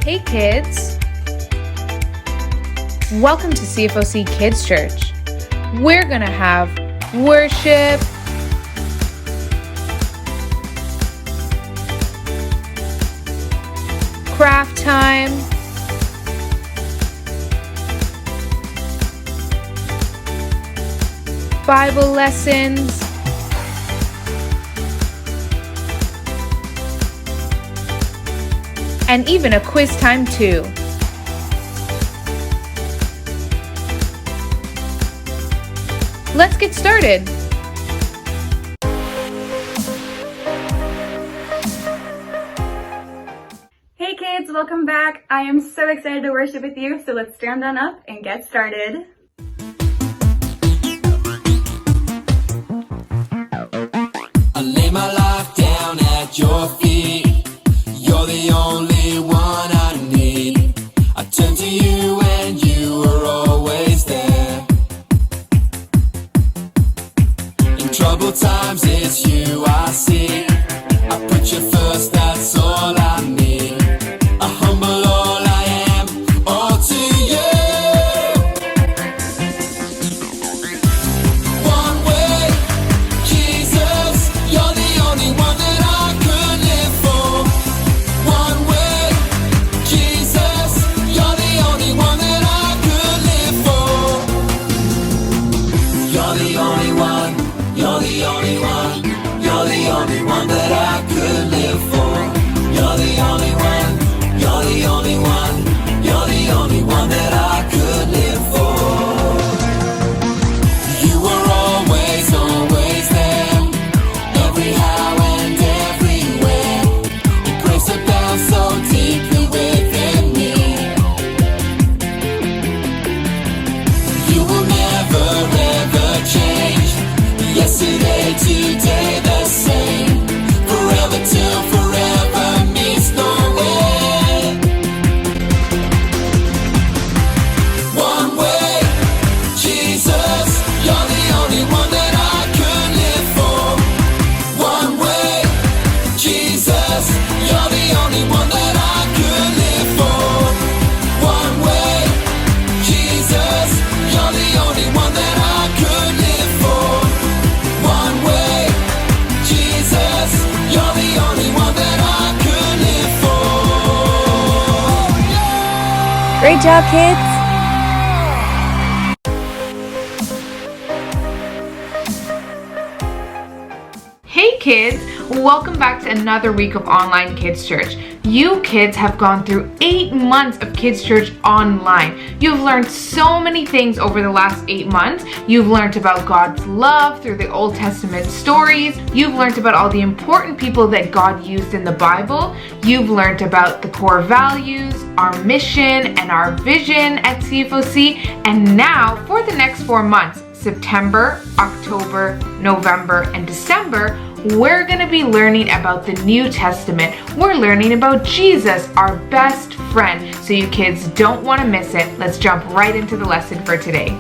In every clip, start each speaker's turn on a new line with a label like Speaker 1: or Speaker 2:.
Speaker 1: Hey kids! Welcome to Cfoc Kids Church. We're gonna have worship, craft time, Bible lessons, and even a quiz time too. Let's get started.
Speaker 2: Hey kids, welcome back. I am so excited to worship with you, so let's stand on up and get started.
Speaker 3: I lay my life down at your feet. You're the only one I need. I turn to you and you are always there. In troubled times it's you I see. I put you first, that's all I need. I humble all I am, all to you. One way, Jesus, you're the only one that I could live for. One way, Jesus, you're the only one that I could live for. You're the only one, you're the only one, you're the only one that I could live for. You're the only one, you're the only one, you're the only one that I could live for. You were always, always there, every how and everywhere. Your grace abounds so deeply within me. You will never ever change. Yesterday, today, the same. Forever till forever meets no end. One way, Jesus, you're the only one that I could live for. One way, Jesus, you're the only one that I could live for. One way, Jesus, you're the only one that I could live for. One way, Jesus, you're the only one that I could live for.
Speaker 1: Great job, kids! Hey kids! Welcome back to another week of Online Kids Church. You kids have gone through 8 months of Kids Church online. You've learned so many things over the last 8 months. You've learned about God's love through the Old Testament stories. You've learned about all the important people that God used in the Bible. You've learned about the core values, our mission, and our vision at Cfoc. And now, for the next 4 months, September, October, November, and December, we're going to be learning about the New Testament. We're learning about Jesus, our best friend. So you kids don't want to miss it. Let's jump right into the lesson for today.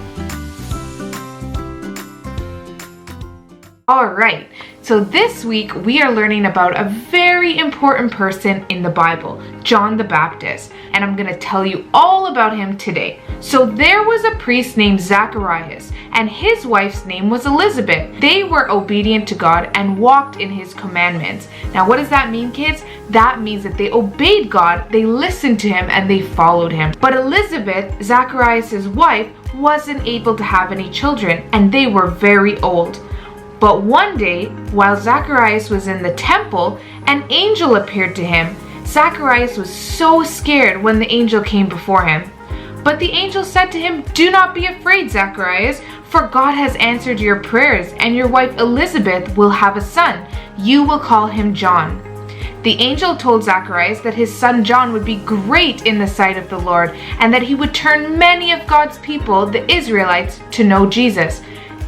Speaker 1: All right, so this week we are learning about a very important person in the Bible, John the Baptist, and I'm going to tell you all about him today. So there was a priest named Zacharias, and his wife's name was Elizabeth. They were obedient to God and walked in his commandments. Now what does that mean, kids? That means that they obeyed God, they listened to him, and they followed him. But Elizabeth, Zacharias' wife, wasn't able to have any children, and they were very old. But one day, while Zacharias was in the temple, an angel appeared to him. Zacharias was so scared when the angel came before him. But the angel said to him, "Do not be afraid, Zacharias, for God has answered your prayers, and your wife Elizabeth will have a son. You will call him John." The angel told Zacharias that his son John would be great in the sight of the Lord, and that he would turn many of God's people, the Israelites, to know Jesus.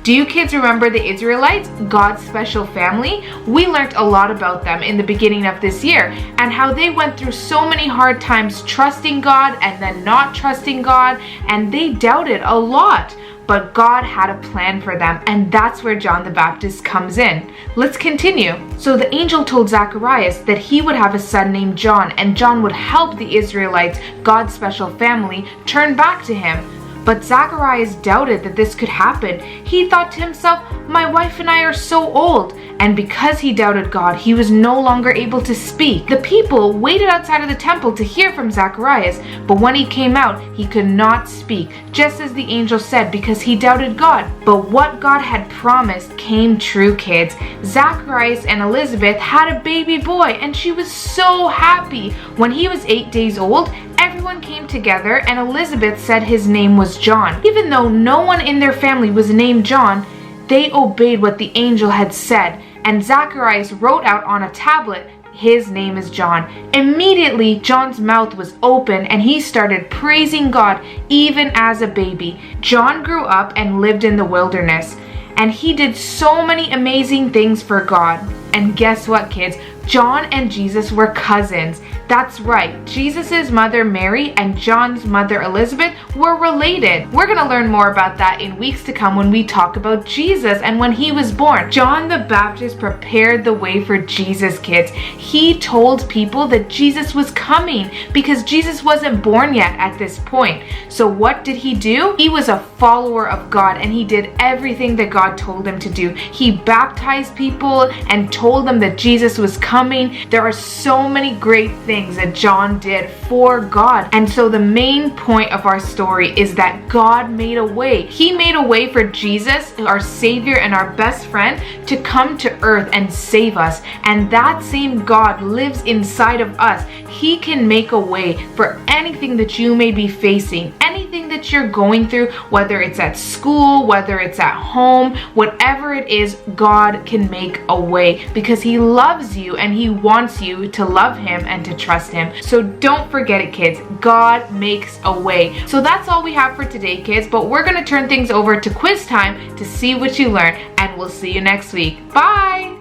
Speaker 1: Do you kids remember the Israelites, God's special family? We learned a lot about them in the beginning of this year and how they went through so many hard times trusting God and then not trusting God, and they doubted a lot. but God had a plan for them, and that's where John the Baptist comes in. Let's continue. So the angel told Zacharias that he would have a son named John, and John would help the Israelites, God's special family, turn back to him. But Zacharias doubted that this could happen. He thought to himself, my wife and I are so old. And because he doubted God, he was no longer able to speak. The people waited outside of the temple to hear from Zacharias, but when he came out, he could not speak, just as the angel said, because he doubted God. But what God had promised came true, kids. Zacharias and Elizabeth had a baby boy, and she was so happy. When he was 8 days old, everyone came together, and Elizabeth said his name was John. Even though no one in their family was named John, they obeyed what the angel had said, and Zacharias wrote out on a tablet, his name is John. Immediately, John's mouth was open and he started praising God even as a baby. John grew up and lived in the wilderness, and he did so many amazing things for God. And guess what, kids? John and Jesus were cousins. That's right, Jesus' mother Mary and John's mother Elizabeth were related. We're going to learn more about that in weeks to come when we talk about Jesus and when he was born. John the Baptist prepared the way for Jesus, kids. He told people that Jesus was coming because Jesus wasn't born yet at this point. So what did he do? He was a follower of God, and he did everything that God told him to do. He baptized people and told them that Jesus was coming. There are so many great things that John did for God. And so the main point of our story is that God made a way. He made a way for Jesus, our Savior and our best friend, to come to earth and save us. And that same God lives inside of us. He can make a way for anything that you may be facing, anything that you're going through, whether it's at school, whether it's at home, whatever it is, God can make a way because he loves you and he wants you to love him and to trust him. So don't forget it, kids. God makes a way. So that's all we have for today, kids, but we're going to turn things over to quiz time to see what you learned, and we'll see you next week. Bye!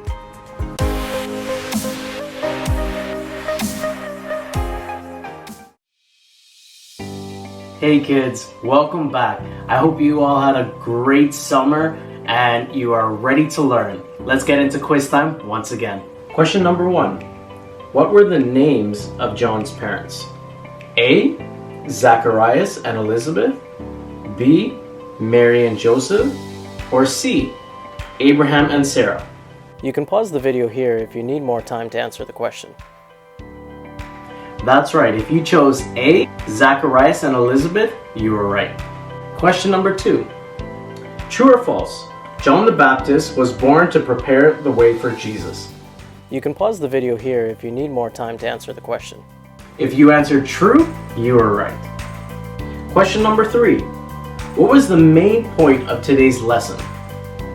Speaker 4: Hey kids, welcome back. I hope you all had a great summer and you are ready to learn. Let's get into quiz time once again. Question number 1. What were the names of John's parents? A. Zacharias and Elizabeth, B. Mary and Joseph, or C. Abraham and Sarah?
Speaker 5: You can pause the video here if you need more time to answer the question.
Speaker 4: That's right, if you chose A. Zacharias and Elizabeth, you were right. Question number 2. True or false? John the Baptist was born to prepare the way for Jesus.
Speaker 5: You can pause the video here if you need more time to answer the question.
Speaker 4: If you answered true, you were right. Question number 3. What was the main point of today's lesson?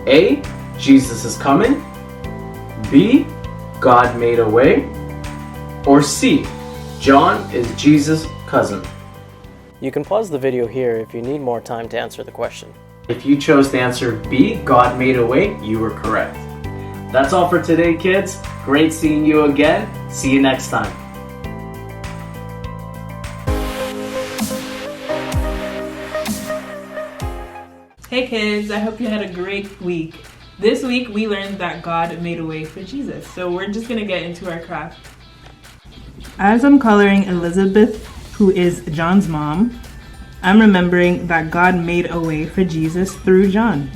Speaker 4: A. Jesus is coming. B. God made a way. Or C. John is Jesus' cousin.
Speaker 5: You can pause the video here if you need more time to answer the question.
Speaker 4: If you chose to answer B, God made a way, you were correct. That's all for today, kids. Great seeing you again. See you next time.
Speaker 6: Hey kids, I hope you had a great week. This week we learned that God made a way for Jesus. So we're just gonna get into our craft.
Speaker 7: As I'm coloring Elizabeth, who is John's mom, I'm remembering that God made a way for Jesus through John.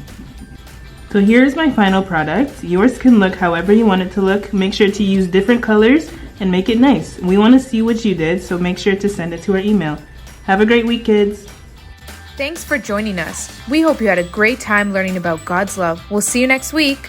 Speaker 7: So here's my final product. Yours can look however you want it to look. Make sure to use different colors and make it nice. We want to see what you did, so make sure to send it to our email. Have a great week, kids.
Speaker 1: Thanks for joining us. We hope you had a great time learning about God's love. We'll see you next week.